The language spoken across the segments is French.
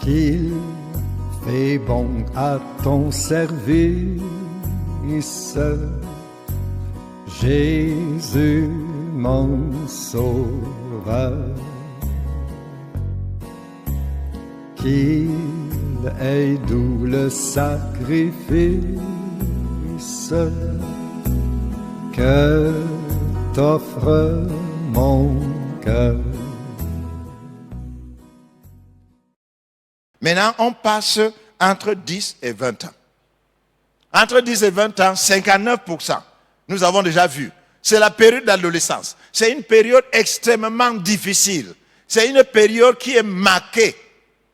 qu'il fait bon à ton service. Jésus, mon sauveur, qu'il est doux le sacrifice que t'offre mon cœur. Maintenant, on passe entre 10 et 20 ans. Entre 10 et 20 ans, 59%. Nous avons déjà vu. C'est la période d'adolescence. C'est une période extrêmement difficile. C'est une période qui est marquée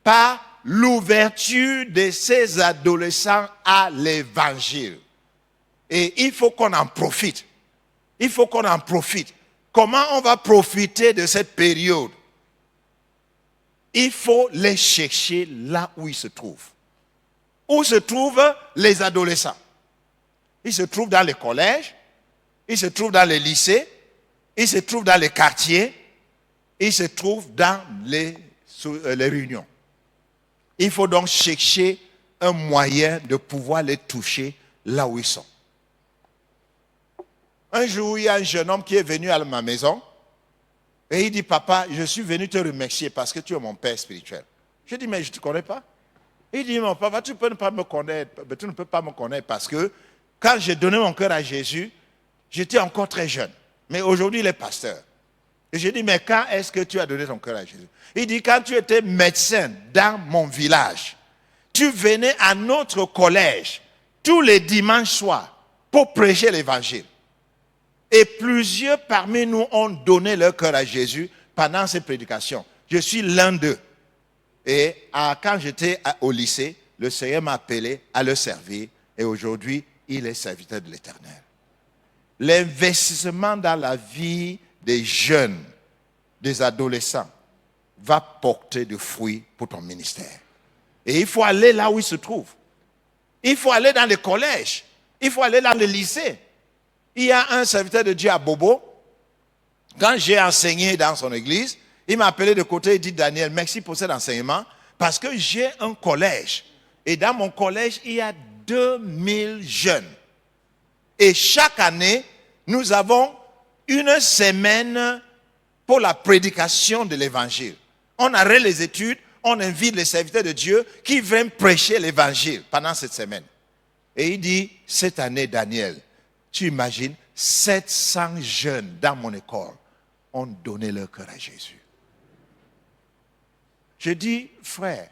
par l'ouverture de ces adolescents à l'évangile. Et il faut qu'on en profite. Il faut qu'on en profite. Comment on va profiter de cette période? Il faut les chercher là où ils se trouvent. Où se trouvent les adolescents? Ils se trouvent dans les collèges, ils se trouvent dans les lycées, ils se trouvent dans les quartiers, ils se trouvent dans les réunions. Il faut donc chercher un moyen de pouvoir les toucher là où ils sont. Un jour, il y a un jeune homme qui est venu à ma maison et il dit, papa, je suis venu te remercier parce que tu es mon père spirituel. Je dis, mais je ne te connais pas. Il dit, mon papa, tu ne peux pas me connaître, tu ne peux pas me connaître parce que quand j'ai donné mon cœur à Jésus, j'étais encore très jeune. Mais aujourd'hui, il est pasteur. Et je dis, mais quand est-ce que tu as donné ton cœur à Jésus? Il dit, quand tu étais médecin dans mon village, tu venais à notre collège tous les dimanches soirs pour prêcher l'évangile. Et plusieurs parmi nous ont donné leur cœur à Jésus pendant ces prédications. Je suis l'un d'eux. Et quand j'étais au lycée, le Seigneur m'a appelé à le servir. Et aujourd'hui, il est serviteur de l'Éternel. L'investissement dans la vie des jeunes, des adolescents, va porter de fruits pour ton ministère. Et il faut aller là où ils se trouvent. Il faut aller dans les collèges. Il faut aller dans les lycées. Il y a un serviteur de Dieu à Bobo. Quand j'ai enseigné dans son église, il m'a appelé de côté et dit, Daniel, merci pour cet enseignement, parce que j'ai un collège. Et dans mon collège, il y a 2000 jeunes. Et chaque année, nous avons une semaine pour la prédication de l'évangile. On arrête les études, on invite les serviteurs de Dieu qui viennent prêcher l'évangile pendant cette semaine. Et il dit, cette année, Daniel, tu imagines, 700 jeunes dans mon école ont donné leur cœur à Jésus. Je dis, frère,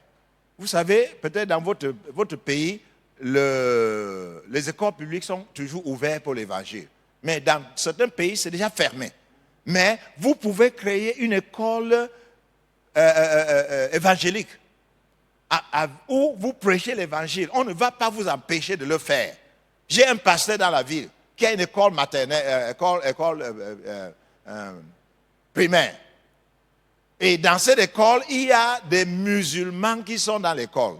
vous savez, peut-être dans votre pays, les écoles publiques sont toujours ouvertes pour l'évangile. Mais dans certains pays, c'est déjà fermé. Mais vous pouvez créer une école évangélique où vous prêchez l'évangile. On ne va pas vous empêcher de le faire. J'ai un pasteur dans la ville qui a une école maternelle, primaire. Et dans cette école, il y a des musulmans qui sont dans l'école.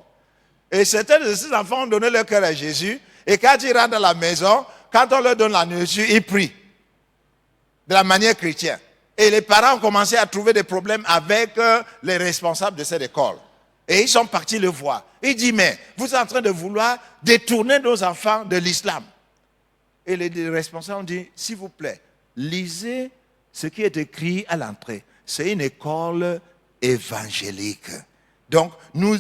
Et certains de ces enfants ont donné leur cœur à Jésus. Et quand ils rentrent dans la maison, quand on leur donne la nourriture, ils prient. De la manière chrétienne. Et les parents ont commencé à trouver des problèmes avec les responsables de cette école. Et ils sont partis le voir. Il dit, mais vous êtes en train de vouloir détourner nos enfants de l'islam. Et les responsables ont dit, s'il vous plaît, lisez ce qui est écrit à l'entrée. C'est une école évangélique. Donc, nous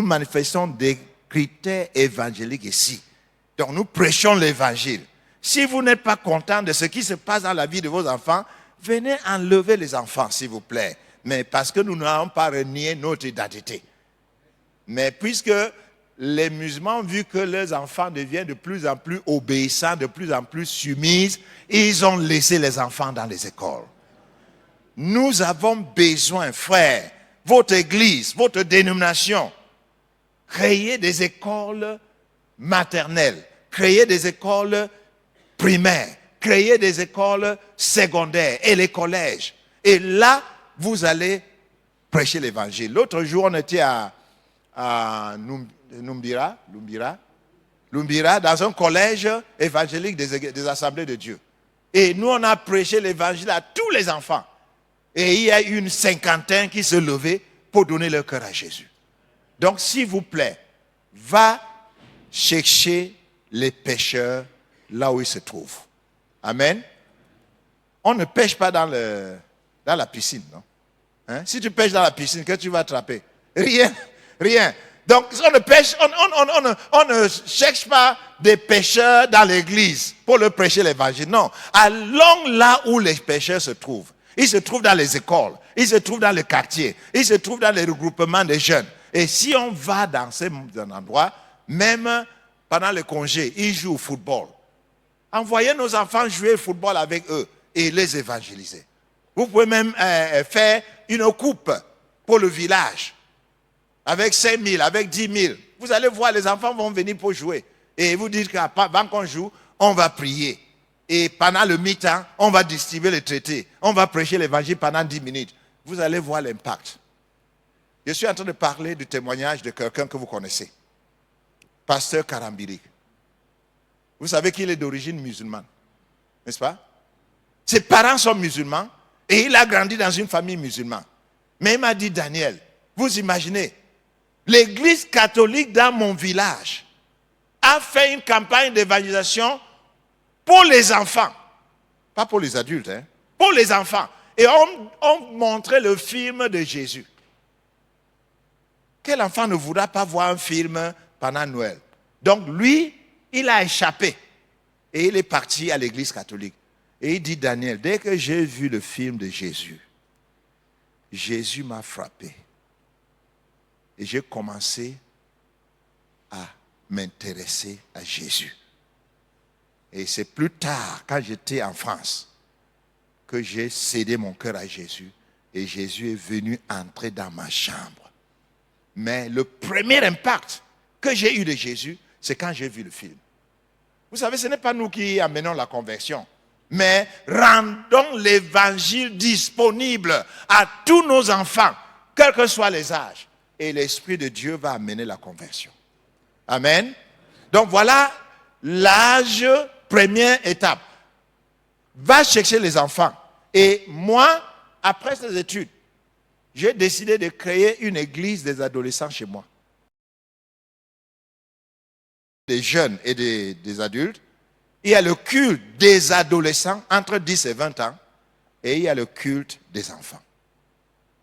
manifestons des critères évangéliques ici. Donc, nous prêchons l'évangile. Si vous n'êtes pas content de ce qui se passe dans la vie de vos enfants, venez enlever les enfants, s'il vous plaît. Mais parce que nous n'avons pas renié notre identité. Mais puisque les musulmans ont vu que leurs enfants deviennent de plus en plus obéissants, de plus en plus soumis, ils ont laissé les enfants dans les écoles. Nous avons besoin, frères, votre église, votre dénomination, créez des écoles maternelles, créez des écoles primaires, créez des écoles secondaires et les collèges. Et là, vous allez prêcher l'évangile. L'autre jour, on était à Lumbira, dans un collège évangélique des Assemblées de Dieu. Et nous, on a prêché l'évangile à tous les enfants. Et il y a eu une cinquantaine qui se levaient pour donner leur cœur à Jésus. Donc, s'il vous plaît, va chercher les pécheurs là où ils se trouvent. Amen. On ne pêche pas dans la piscine, non? Hein? Si tu pêches dans la piscine, qu'est-ce que tu vas attraper? Rien, rien. Donc, on ne cherche pas des pécheurs dans l'église pour leur prêcher l'évangile. Non. Allons là où les pécheurs se trouvent. Ils se trouvent dans les écoles, ils se trouvent dans les quartiers, ils se trouvent dans les regroupements des jeunes. Et si on va dans ces endroits, même pendant les congés, ils jouent au football. Envoyez nos enfants jouer au football avec eux et les évangéliser. Vous pouvez même faire une coupe pour le village. Avec 5 000, avec 10 000. Vous allez voir, les enfants vont venir pour jouer. Et vous dites qu'avant qu'on joue, on va prier. Et pendant le mi-temps, on va distribuer les traités. On va prêcher l'évangile pendant 10 minutes. Vous allez voir l'impact. Je suis en train de parler du témoignage de quelqu'un que vous connaissez. Pasteur Karambiri. Vous savez qu'il est d'origine musulmane. N'est-ce pas? Ses parents sont musulmans et il a grandi dans une famille musulmane. Mais il m'a dit, Daniel, vous imaginez, l'église catholique dans mon village a fait une campagne d'évangélisation pour les enfants. Pas pour les adultes, hein. Pour les enfants. Et on montrait le film de Jésus. Quel enfant ne voudra pas voir un film pendant Noël? Donc lui, il a échappé. Et il est parti à l'église catholique. Et il dit, Daniel, dès que j'ai vu le film de Jésus, Jésus m'a frappé. Et j'ai commencé à m'intéresser à Jésus. Et c'est plus tard, quand j'étais en France, que j'ai cédé mon cœur à Jésus. Et Jésus est venu entrer dans ma chambre. Mais le premier impact que j'ai eu de Jésus, c'est quand j'ai vu le film. Vous savez, ce n'est pas nous qui amenons la conversion. Mais rendons l'évangile disponible à tous nos enfants, quels que soient les âges. Et l'Esprit de Dieu va amener la conversion. Amen. Donc voilà l'âge, première étape. Va chercher les enfants. Et moi, après ces études, j'ai décidé de créer une église des adolescents chez moi. Des jeunes et des adultes. Il y a le culte des adolescents entre 10 et 20 ans. Et il y a le culte des enfants.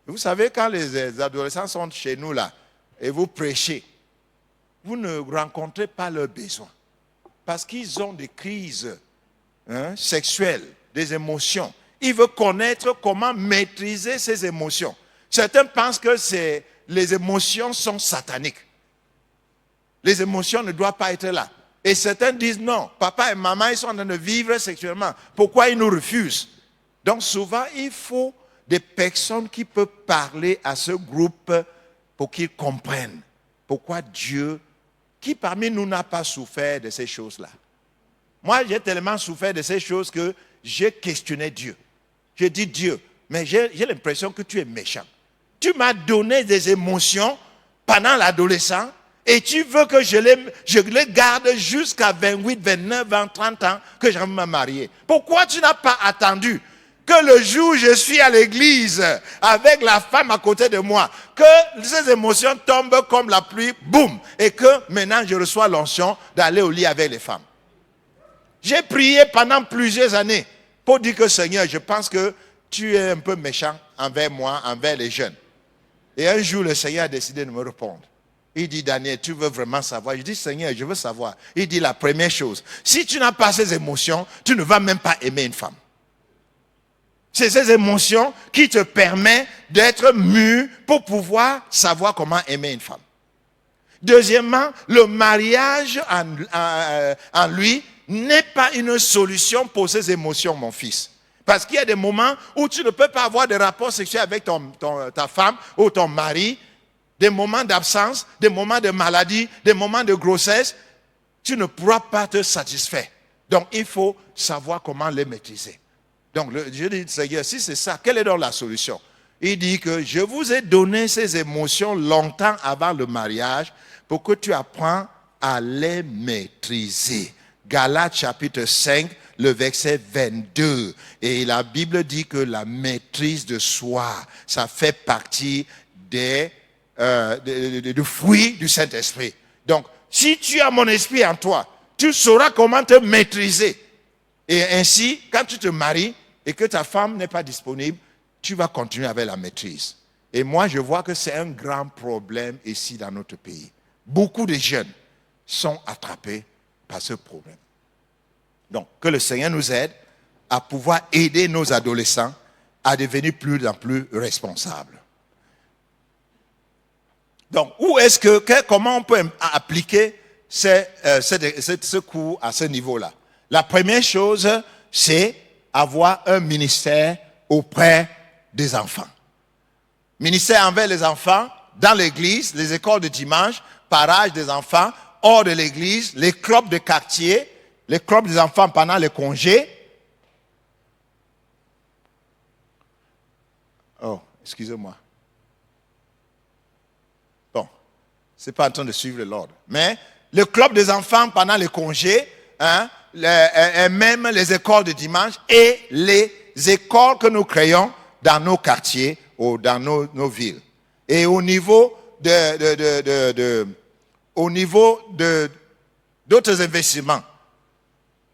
Vous savez, quand les adolescents sont chez nous là, et vous prêchez, vous ne rencontrez pas leurs besoins. Parce qu'ils ont des crises sexuelles, des émotions. Ils veulent connaître comment maîtriser ces émotions. Certains pensent que les émotions sont sataniques. Les émotions ne doivent pas être là. Et certains disent non, papa et maman, ils sont en train de vivre sexuellement. Pourquoi ils nous refusent? Donc souvent, il faut des personnes qui peuvent parler à ce groupe pour qu'ils comprennent pourquoi Dieu, qui parmi nous n'a pas souffert de ces choses-là. Moi, j'ai tellement souffert de ces choses que j'ai questionné Dieu. J'ai dit, Dieu, mais j'ai l'impression que tu es méchant. Tu m'as donné des émotions pendant l'adolescence et tu veux que je les garde jusqu'à 28, 29, 20, 30 ans que je vais me marier. Pourquoi tu n'as pas attendu que le jour où je suis à l'église avec la femme à côté de moi, que ces émotions tombent comme la pluie, boum, et que maintenant je reçois l'onction d'aller au lit avec les femmes? J'ai prié pendant plusieurs années pour dire que Seigneur, je pense que tu es un peu méchant envers moi, envers les jeunes. Et un jour, le Seigneur a décidé de me répondre. Il dit, Daniel, tu veux vraiment savoir? Je dis, Seigneur, je veux savoir. Il dit, la première chose, si tu n'as pas ces émotions, tu ne vas même pas aimer une femme. C'est ces émotions qui te permettent d'être mûr pour pouvoir savoir comment aimer une femme. Deuxièmement, le mariage en lui n'est pas une solution pour ces émotions, mon fils. Parce qu'il y a des moments où tu ne peux pas avoir de rapport sexuel avec ta femme ou ton mari, des moments d'absence, des moments de maladie, des moments de grossesse, tu ne pourras pas te satisfaire. Donc, il faut savoir comment les maîtriser. Donc, je dis, Seigneur, si c'est ça, quelle est donc la solution? Il dit que je vous ai donné ces émotions longtemps avant le mariage pour que tu apprennes à les maîtriser. Galates chapitre 5, le verset 22. Et la Bible dit que la maîtrise de soi, ça fait partie du fruit du Saint-Esprit. Donc, si tu as mon esprit en toi, tu sauras comment te maîtriser. Et ainsi, quand tu te maries et que ta femme n'est pas disponible, tu vas continuer avec la maîtrise. Et moi, je vois que c'est un grand problème ici dans notre pays. Beaucoup de jeunes sont attrapés par ce problème. Donc, que le Seigneur nous aide à pouvoir aider nos adolescents à devenir plus en plus responsables. Donc, comment on peut appliquer ce cours à ce niveau-là? La première chose, c'est avoir un ministère auprès des enfants. Ministère envers les enfants, dans l'église, les écoles de dimanche, parage des enfants, hors de l'église, les clubs de quartier, les clubs des enfants pendant les congés. Oh, excusez-moi. Bon, c'est pas en train de suivre l'ordre. Mais le club des enfants pendant les congés, même les écoles de dimanche et les écoles que nous créons dans nos quartiers ou dans nos villes. Et au niveau d'autres investissements,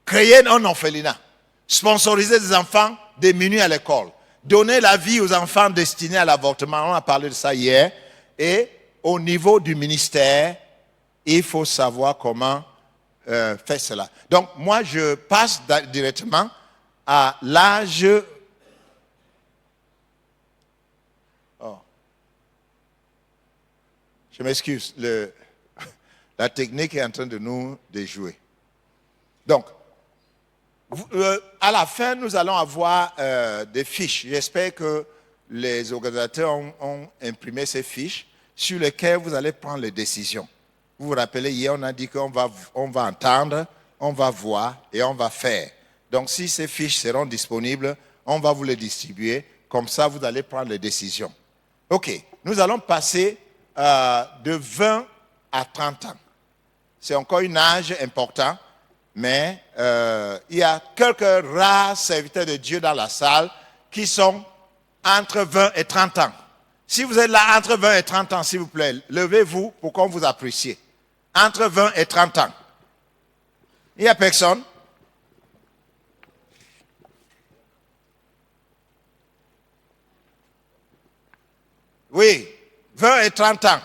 créer un orphelinat, sponsoriser des enfants démunis à l'école, donner la vie aux enfants destinés à l'avortement, on a parlé de ça hier, et au niveau du ministère, il faut savoir comment faire cela. Donc, moi, je passe directement à l'âge... Oh. Je m'excuse, la technique est en train de nous déjouer. Donc, à la fin, nous allons avoir des fiches. J'espère que les organisateurs ont imprimé ces fiches sur lesquelles vous allez prendre les décisions. Vous vous rappelez, hier, on a dit qu'on va entendre, on va voir et on va faire. Donc, si ces fiches seront disponibles, on va vous les distribuer. Comme ça, vous allez prendre les décisions. OK. Nous allons passer de 20 à 30 ans. C'est encore un âge important, mais il y a quelques rares serviteurs de Dieu dans la salle qui sont entre 20 et 30 ans. Si vous êtes là entre 20 et 30 ans, s'il vous plaît, levez-vous pour qu'on vous apprécie. Entre 20 et 30 ans. Il n'y a personne? Oui, 20 et 30 ans.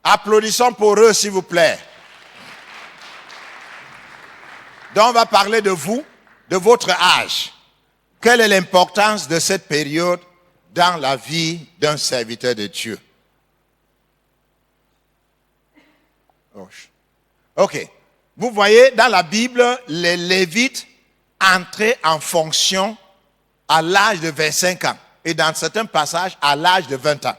Applaudissons pour eux, s'il vous plaît. Donc, on va parler de vous, de votre âge. Quelle est l'importance de cette période dans la vie d'un serviteur de Dieu? OK. Vous voyez, dans la Bible, les Lévites entraient en fonction à l'âge de 25 ans. Et dans certains passages, à l'âge de 20 ans.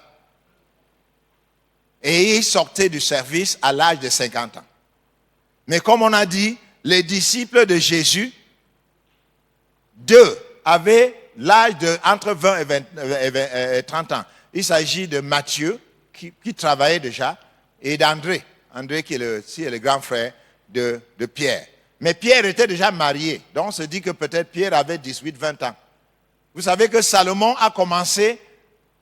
Et ils sortaient du service à l'âge de 50 ans. Mais comme on a dit, les disciples de Jésus, deux, avaient l'âge de entre 20 et 30 ans. Il s'agit de Matthieu, qui travaillait déjà, et d'André. André qui est le grand frère de Pierre. Mais Pierre était déjà marié. Donc on se dit que peut-être Pierre avait 18-20 ans. Vous savez que Salomon a commencé,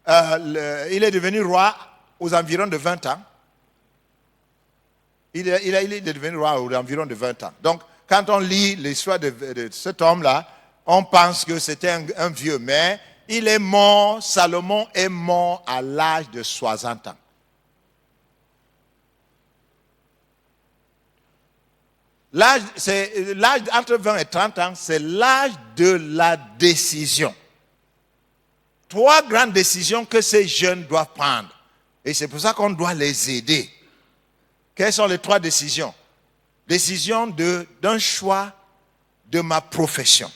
il est devenu roi aux environs de 20 ans. Il est devenu roi aux environs de 20 ans. Donc, quand on lit l'histoire de cet homme-là, on pense que c'était un vieux. Mais il est mort, Salomon est mort à l'âge de 60 ans. L'âge entre 20 et 30 ans, c'est l'âge de la décision. 3 grandes décisions que ces jeunes doivent prendre. Et c'est pour ça qu'on doit les aider. Quelles sont les 3 décisions? Décision d'un choix de ma profession.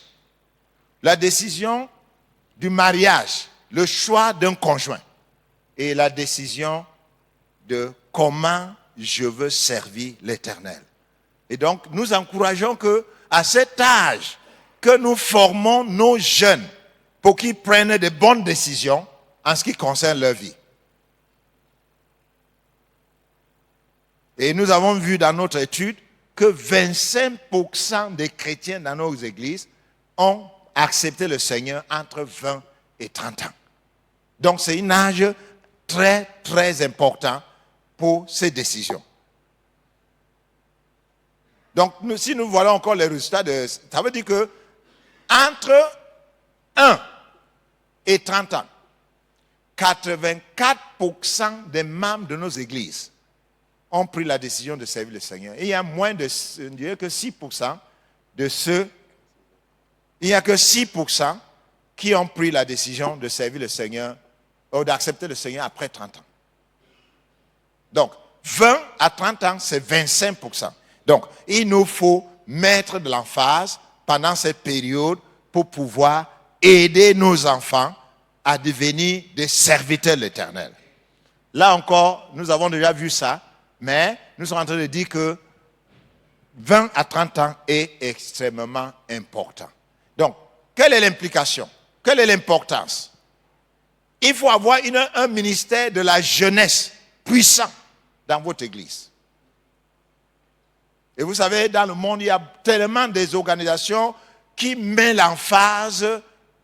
La décision du mariage, le choix d'un conjoint. Et la décision de comment je veux servir l'Éternel. Et donc, nous encourageons qu'à cet âge, que nous formons nos jeunes pour qu'ils prennent de bonnes décisions en ce qui concerne leur vie. Et nous avons vu dans notre étude que 25% des chrétiens dans nos églises ont accepté le Seigneur entre 20 et 30 ans. Donc c'est un âge très, très important pour ces décisions. Donc, si nous voyons encore les résultats, ça veut dire que entre 1 et 30 ans, 84% des membres de nos églises ont pris la décision de servir le Seigneur. Et il y a moins de, je dirais que 6% de ceux, il n'y a que 6% qui ont pris la décision de servir le Seigneur ou d'accepter le Seigneur après 30 ans. Donc, 20 à 30 ans, c'est 25%. Donc, il nous faut mettre de l'emphase pendant cette période pour pouvoir aider nos enfants à devenir des serviteurs de l'Éternel. Là encore, nous avons déjà vu ça, mais nous sommes en train de dire que 20 à 30 ans est extrêmement important. Donc, quelle est l'implication? Quelle est l'importance? Il faut avoir un ministère de la jeunesse puissant dans votre église. Et vous savez, dans le monde, il y a tellement des organisations qui mettent l'emphase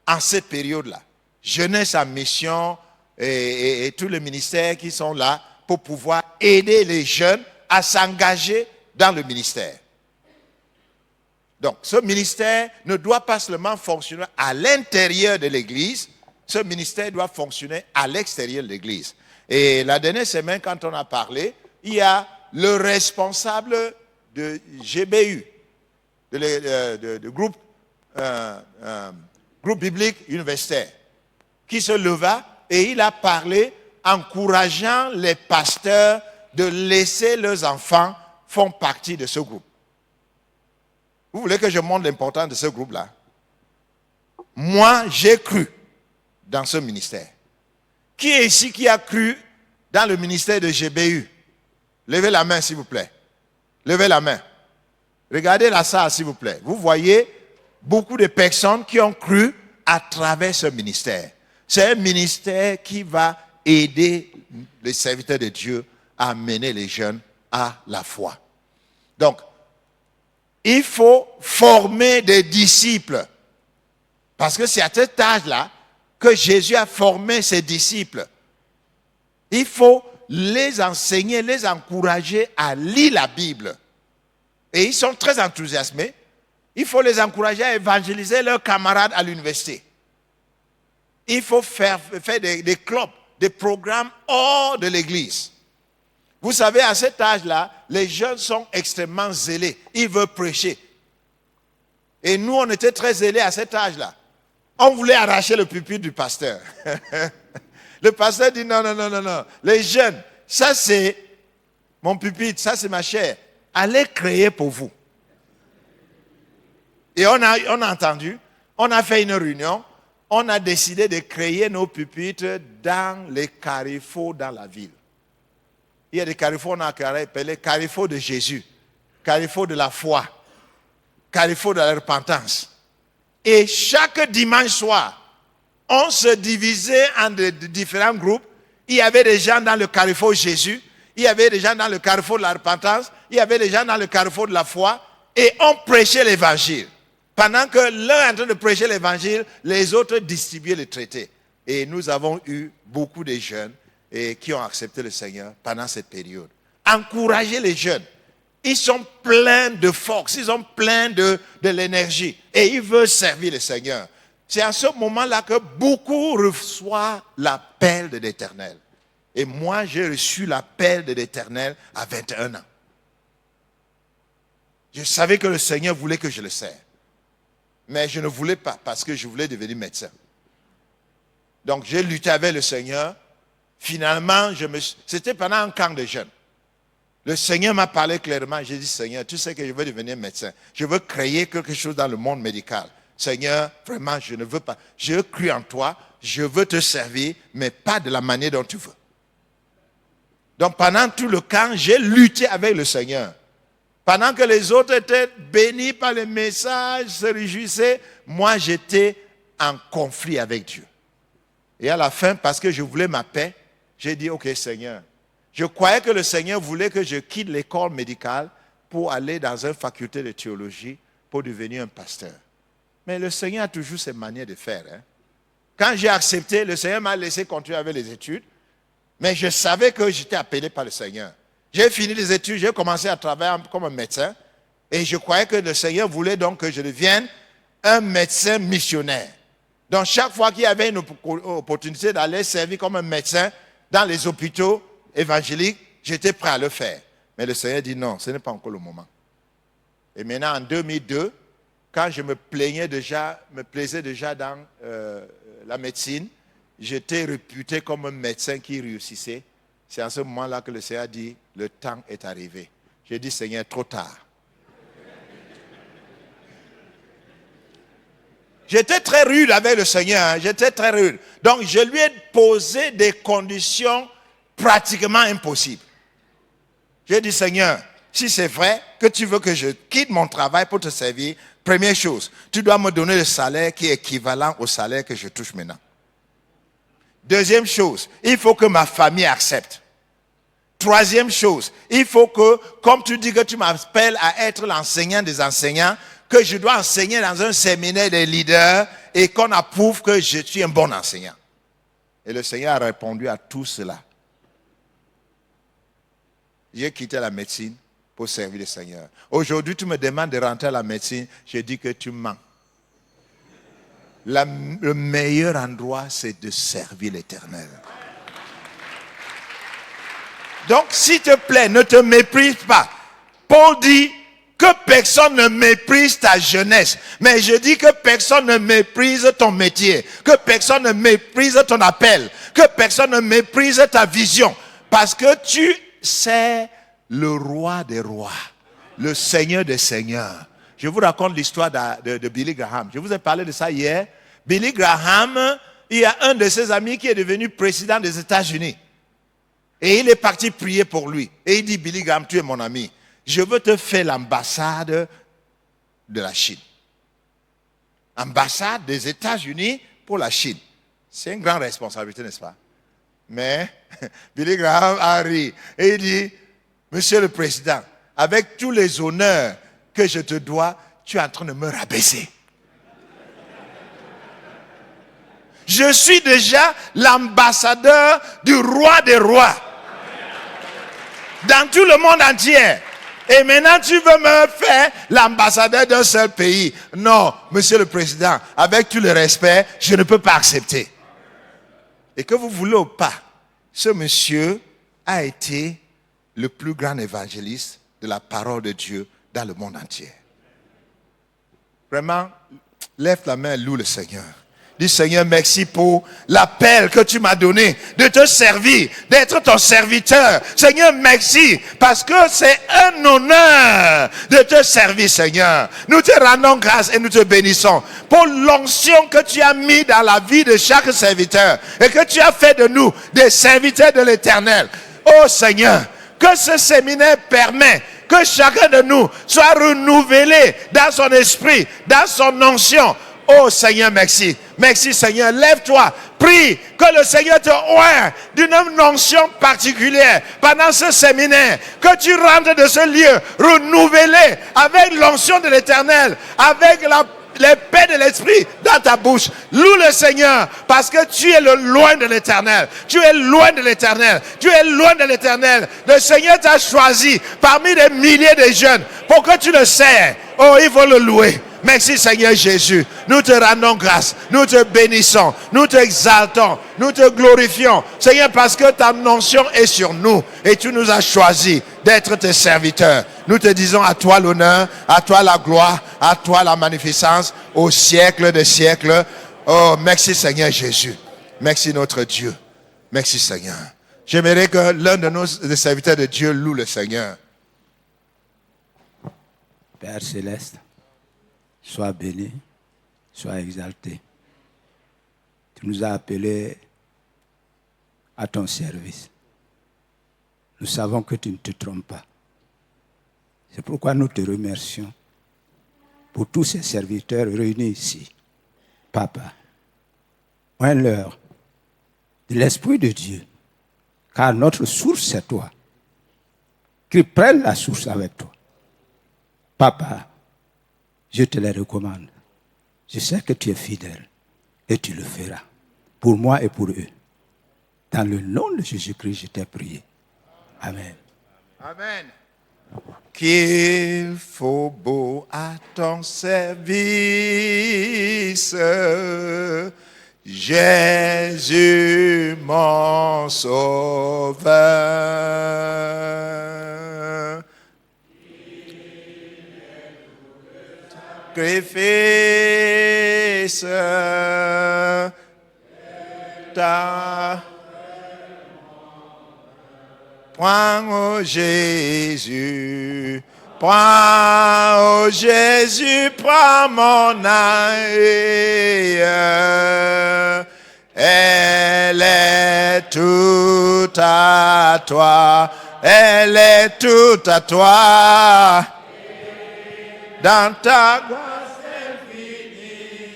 en cette période-là. Jeunesse en mission et tous les ministères qui sont là pour pouvoir aider les jeunes à s'engager dans le ministère. Donc, ce ministère ne doit pas seulement fonctionner à l'intérieur de l'église, ce ministère doit fonctionner à l'extérieur de l'église. Et la dernière semaine, quand on a parlé, il y a le responsable de GBU, de groupe biblique universitaire, qui se leva et il a parlé encourageant les pasteurs de laisser leurs enfants faire partie de ce groupe. Vous voulez que je montre l'importance de ce groupe-là? Moi, j'ai cru dans ce ministère. Qui est ici qui a cru dans le ministère de GBU? Levez la main, s'il vous plaît. Levez la main. Regardez la salle, s'il vous plaît. Vous voyez beaucoup de personnes qui ont cru à travers ce ministère. C'est un ministère qui va aider les serviteurs de Dieu à mener les jeunes à la foi. Donc, il faut former des disciples. Parce que c'est à cet âge-là que Jésus a formé ses disciples. Il faut les enseigner, les encourager à lire la Bible. Et ils sont très enthousiasmés. Il faut les encourager à évangéliser leurs camarades à l'université. Il faut faire des clubs, des programmes hors de l'église. Vous savez, à cet âge-là, les jeunes sont extrêmement zélés. Ils veulent prêcher. Et nous, on était très zélés à cet âge-là. On voulait arracher le pupitre du pasteur. Le pasteur dit non. Les jeunes, ça c'est mon pupitre, ça c'est ma chair. Allez créer pour vous. Et on a entendu, on a fait une réunion, on a décidé de créer nos pupitres dans les carrefours dans la ville. Il y a des carrefours, on a appelé carrefour de Jésus, carrefour de la foi, carrefour de la repentance. Et chaque dimanche soir, on se divisait en différents groupes. Il y avait des gens dans le carrefour Jésus, il y avait des gens dans le carrefour de la repentance, il y avait des gens dans le carrefour de la foi, et on prêchait l'évangile. Pendant que l'un est en train de prêcher l'évangile, les autres distribuaient les traités. Et nous avons eu beaucoup de jeunes qui ont accepté le Seigneur pendant cette période. Encouragez les jeunes. Ils sont pleins de force, ils sont pleins de l'énergie. Et ils veulent servir le Seigneur. C'est à ce moment-là que beaucoup reçoivent l'appel de l'Éternel. Et moi, j'ai reçu l'appel de l'Éternel à 21 ans. Je savais que le Seigneur voulait que je le serve. Mais je ne voulais pas parce que je voulais devenir médecin. Donc, j'ai lutté avec le Seigneur. Finalement, c'était pendant un camp de jeunes. Le Seigneur m'a parlé clairement. J'ai dit, Seigneur, tu sais que je veux devenir médecin. Je veux créer quelque chose dans le monde médical. Seigneur, vraiment, je ne veux pas. Je cru en toi. Je veux te servir, mais pas de la manière dont tu veux. Donc, pendant tout le camp, j'ai lutté avec le Seigneur. Pendant que les autres étaient bénis par les messages, se réjouissaient, moi, j'étais en conflit avec Dieu. Et à la fin, parce que je voulais ma paix, j'ai dit, OK, Seigneur. Je croyais que le Seigneur voulait que je quitte l'école médicale pour aller dans une faculté de théologie pour devenir un pasteur. Mais le Seigneur a toujours ses manières de faire. Quand j'ai accepté, le Seigneur m'a laissé continuer avec les études. Mais je savais que j'étais appelé par le Seigneur. J'ai fini les études, j'ai commencé à travailler comme un médecin. Et je croyais que le Seigneur voulait donc que je devienne un médecin missionnaire. Donc chaque fois qu'il y avait une opportunité d'aller servir comme un médecin dans les hôpitaux évangéliques, j'étais prêt à le faire. Mais le Seigneur dit non, ce n'est pas encore le moment. Et maintenant en 2002, quand je me plaisais déjà dans la médecine, j'étais réputé comme un médecin qui réussissait. C'est à ce moment-là que le Seigneur dit, le temps est arrivé. J'ai dit, Seigneur, trop tard. J'étais très rude avec le Seigneur, j'étais très rude. Donc je lui ai posé des conditions pratiquement impossibles. J'ai dit, Seigneur, si c'est vrai que tu veux que je quitte mon travail pour te servir, première chose, tu dois me donner le salaire qui est équivalent au salaire que je touche maintenant. Deuxième chose, il faut que ma famille accepte. Troisième chose, il faut que, comme tu dis que tu m'appelles à être l'enseignant des enseignants, que je dois enseigner dans un séminaire des leaders et qu'on approuve que je suis un bon enseignant. Et le Seigneur a répondu à tout cela. J'ai quitté la médecine pour servir le Seigneur. Aujourd'hui, tu me demandes de rentrer à la médecine, je dis que tu mens. Le meilleur endroit, c'est de servir l'Éternel. Donc, s'il te plaît, ne te méprise pas. Paul dit que personne ne méprise ta jeunesse. Mais je dis que personne ne méprise ton métier. Que personne ne méprise ton appel. Que personne ne méprise ta vision. Parce que tu sais le roi des rois. Le Seigneur des seigneurs. Je vous raconte l'histoire de Billy Graham. Je vous ai parlé de ça hier. Billy Graham, il y a un de ses amis qui est devenu président des États-Unis. Et il est parti prier pour lui. Et il dit, Billy Graham, tu es mon ami. Je veux te faire l'ambassade de la Chine. Ambassade des États-Unis pour la Chine. C'est une grande responsabilité, n'est-ce pas? Mais Billy Graham a ri. Et il dit, Monsieur le Président, avec tous les honneurs que je te dois, tu es en train de me rabaisser. Je suis déjà l'ambassadeur du roi des rois. Dans tout le monde entier. Et maintenant, tu veux me faire l'ambassadeur d'un seul pays. Non, Monsieur le Président, avec tout le respect, je ne peux pas accepter. Et que vous voulez ou pas, ce monsieur a été le plus grand évangéliste de la parole de Dieu dans le monde entier. Vraiment, lève la main, loue le Seigneur. Dis, Seigneur, merci pour l'appel que tu m'as donné de te servir, d'être ton serviteur. Seigneur, merci, parce que c'est un honneur de te servir, Seigneur. Nous te rendons grâce et nous te bénissons pour l'onction que tu as mis dans la vie de chaque serviteur et que tu as fait de nous des serviteurs de l'Éternel. Oh Seigneur, que ce séminaire permet que chacun de nous soit renouvelé dans son esprit, dans son onction. Oh Seigneur, merci. Merci Seigneur. Lève-toi. Prie que le Seigneur te oint d'une onction particulière pendant ce séminaire. Que tu rentres de ce lieu renouvelé avec l'onction de l'Éternel, avec l'épée de l'Esprit dans ta bouche. Loue le Seigneur parce que tu es loin de l'Éternel. Tu es loin de l'Éternel. Tu es loin de l'Éternel. Le Seigneur t'a choisi parmi des milliers de jeunes pour que tu le sers. Oh, il faut le louer. Merci Seigneur Jésus. Nous te rendons grâce. Nous te bénissons. Nous te exaltons. Nous te glorifions. Seigneur, parce que ta onction est sur nous. Et tu nous as choisis d'être tes serviteurs. Nous te disons à toi l'honneur, à toi la gloire, à toi la magnificence, au siècle des siècles. Oh, merci Seigneur Jésus. Merci notre Dieu. Merci Seigneur. J'aimerais que l'un de nos serviteurs de Dieu loue le Seigneur. Père Céleste, sois béni, sois exalté. Tu nous as appelés à ton service. Nous savons que tu ne te trompes pas. C'est pourquoi nous te remercions pour tous ces serviteurs réunis ici. Papa, oins-leur de l'Esprit de Dieu, car notre source c'est toi. Qu'ils prennent la source avec toi. Papa, je te les recommande. Je sais que tu es fidèle et tu le feras pour moi et pour eux. Dans le nom de Jésus-Christ, je t'ai prié. Amen. Amen. Qu'il faut beau à ton service, Jésus mon sauveur. Sacrifice ta prends, oh Jésus, prends, oh Jésus, prends mon âme. Elle est toute à toi, elle est toute à toi. Dans ta grâce infinie,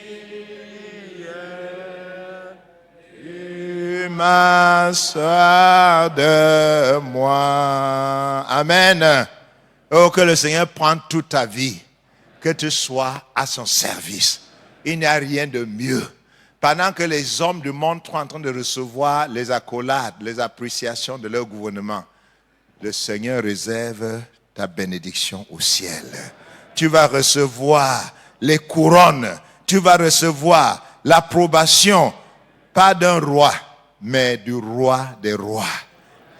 tu m'assois de moi. Amen. Oh, que le Seigneur prenne toute ta vie, que tu sois à son service. Il n'y a rien de mieux. Pendant que les hommes du monde sont en train de recevoir les accolades, les appréciations de leur gouvernement, le Seigneur réserve ta bénédiction au ciel. Tu vas recevoir les couronnes, tu vas recevoir l'approbation, pas d'un roi, mais du roi des rois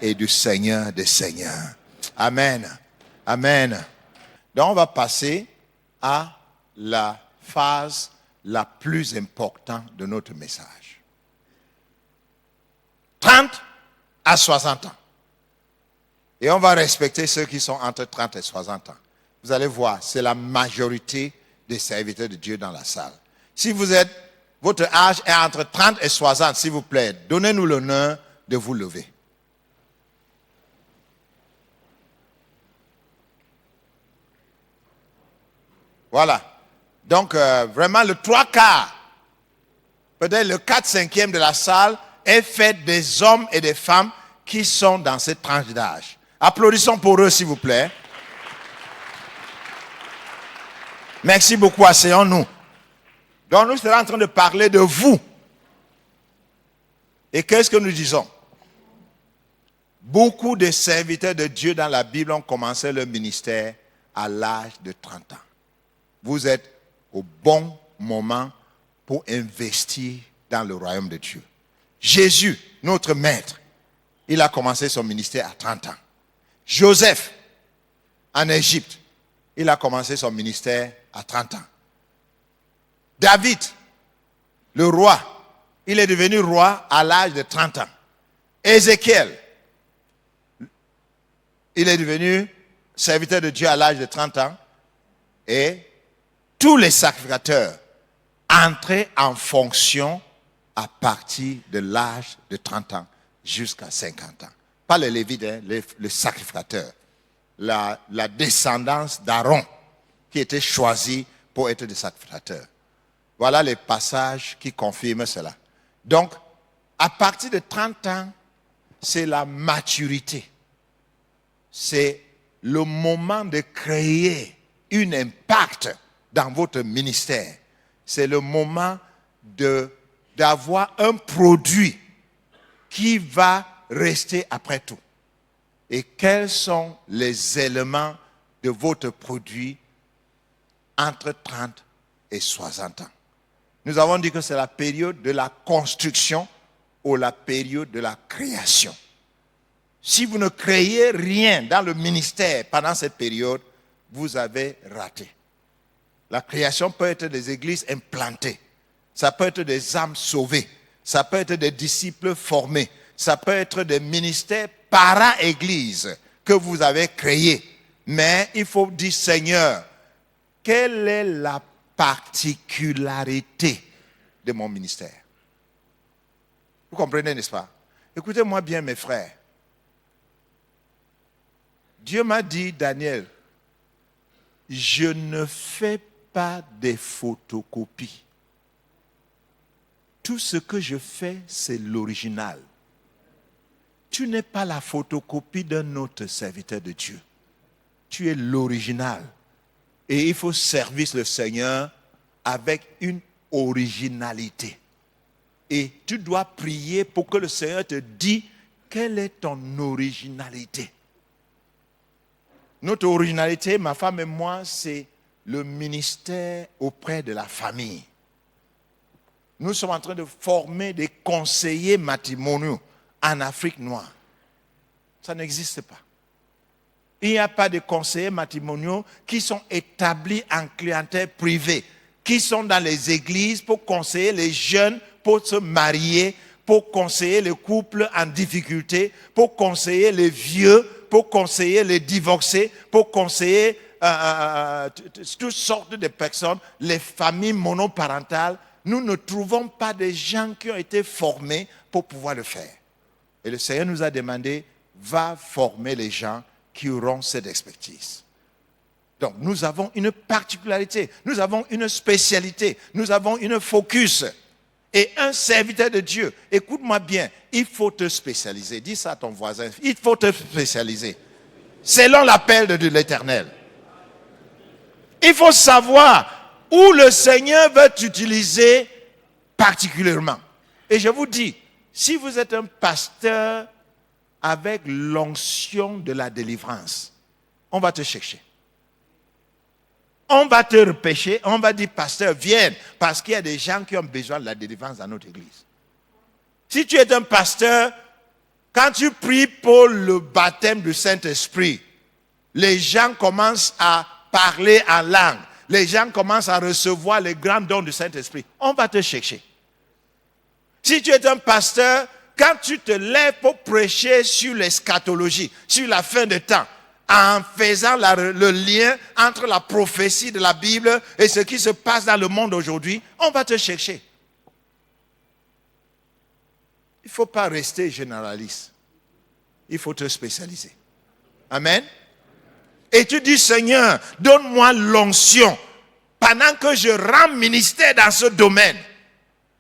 et du Seigneur des seigneurs. Amen. Amen. Donc on va passer à la phase la plus importante de notre message. 30 à 60 ans. Et on va respecter ceux qui sont entre 30 et 60 ans. Vous allez voir, c'est la majorité des serviteurs de Dieu dans la salle. Si votre âge est entre 30 et 60, s'il vous plaît, donnez-nous l'honneur de vous lever. Voilà. Donc, vraiment, le 3/4, peut-être le 4/5 de la salle est fait des hommes et des femmes qui sont dans cette tranche d'âge. Applaudissons pour eux, s'il vous plaît. Merci beaucoup, asseyons-nous. Donc nous serons en train de parler de vous. Et qu'est-ce que nous disons? Beaucoup de serviteurs de Dieu dans la Bible ont commencé leur ministère à l'âge de 30 ans. Vous êtes au bon moment pour investir dans le royaume de Dieu. Jésus, notre maître, il a commencé son ministère à 30 ans. Joseph, en Égypte, il a commencé son ministère à 30 ans. David, le roi, il est devenu roi à l'âge de 30 ans. Ézéchiel, il est devenu serviteur de Dieu à l'âge de 30 ans. Et tous les sacrificateurs entraient en fonction à partir de l'âge de 30 ans jusqu'à 50 ans. Pas les Lévites, hein, les sacrificateurs. La descendance d'Aaron qui était choisie pour être des sacrificateurs. Voilà les passages qui confirment cela. Donc, à partir de 30 ans, c'est la maturité. C'est le moment de créer un impact dans votre ministère. C'est le moment d'avoir un produit qui va rester après tout. Et quels sont les éléments de votre produit entre 30 et 60 ans? Nous avons dit que c'est la période de la construction ou la période de la création. Si vous ne créez rien dans le ministère pendant cette période, vous avez raté. La création peut être des églises implantées, ça peut être des âmes sauvées, ça peut être des disciples formés, ça peut être des ministères para-église que vous avez créés. Mais il faut dire, Seigneur, quelle est la particularité de mon ministère? Vous comprenez, n'est-ce pas? Écoutez-moi bien, mes frères. Dieu m'a dit, Daniel, je ne fais pas des photocopies. Tout ce que je fais, c'est l'original. Tu n'es pas la photocopie d'un autre serviteur de Dieu. Tu es l'original. Et il faut servir le Seigneur avec une originalité. Et tu dois prier pour que le Seigneur te dise quelle est ton originalité. Notre originalité, ma femme et moi, c'est le ministère auprès de la famille. Nous sommes en train de former des conseillers matrimoniaux en Afrique noire. Ça n'existe pas. Il n'y a pas de conseillers matrimoniaux qui sont établis en clientèle privée, qui sont dans les églises pour conseiller les jeunes pour se marier, pour conseiller les couples en difficulté, pour conseiller les vieux, pour conseiller les divorcés, pour conseiller toutes sortes de personnes, les familles monoparentales. Nous ne trouvons pas des gens qui ont été formés pour pouvoir le faire. Et le Seigneur nous a demandé, va former les gens qui auront cette expertise. Donc, nous avons une particularité, nous avons une spécialité, nous avons une focus. Et un serviteur de Dieu, écoute-moi bien, il faut te spécialiser. Dis ça à ton voisin, il faut te spécialiser. Selon l'appel de l'Éternel. Il faut savoir où le Seigneur veut t'utiliser particulièrement. Et je vous dis, si vous êtes un pasteur avec l'onction de la délivrance, on va te chercher. On va te repêcher, on va dire, pasteur, viens, parce qu'il y a des gens qui ont besoin de la délivrance dans notre église. Si tu es un pasteur, quand tu pries pour le baptême du Saint-Esprit, les gens commencent à parler en langue, les gens commencent à recevoir les grands dons du Saint-Esprit. On va te chercher. Si tu es un pasteur, quand tu te lèves pour prêcher sur l'eschatologie, sur la fin des temps, en faisant le lien entre la prophétie de la Bible et ce qui se passe dans le monde aujourd'hui, on va te chercher. Il ne faut pas rester généraliste. Il faut te spécialiser. Amen. Et tu dis, Seigneur, donne-moi l'onction pendant que je rends ministère dans ce domaine.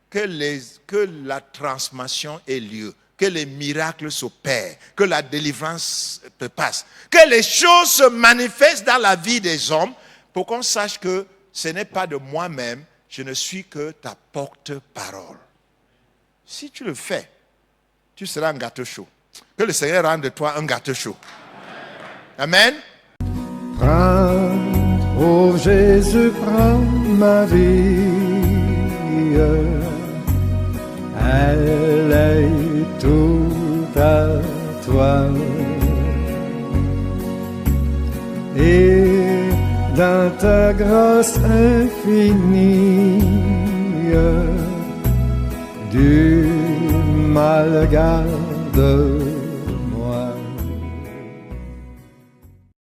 Que la transformation ait lieu. Que les miracles s'opèrent, que la délivrance se passe, que les choses se manifestent dans la vie des hommes pour qu'on sache que ce n'est pas de moi-même, je ne suis que ta porte-parole. Si tu le fais, tu seras un gâteau chaud. Que le Seigneur rende de toi un gâteau chaud. Amen. Prends, ô Jésus, prends ma vie. Elle est tout à toi. Et dans ta grâce infinie, du mal garde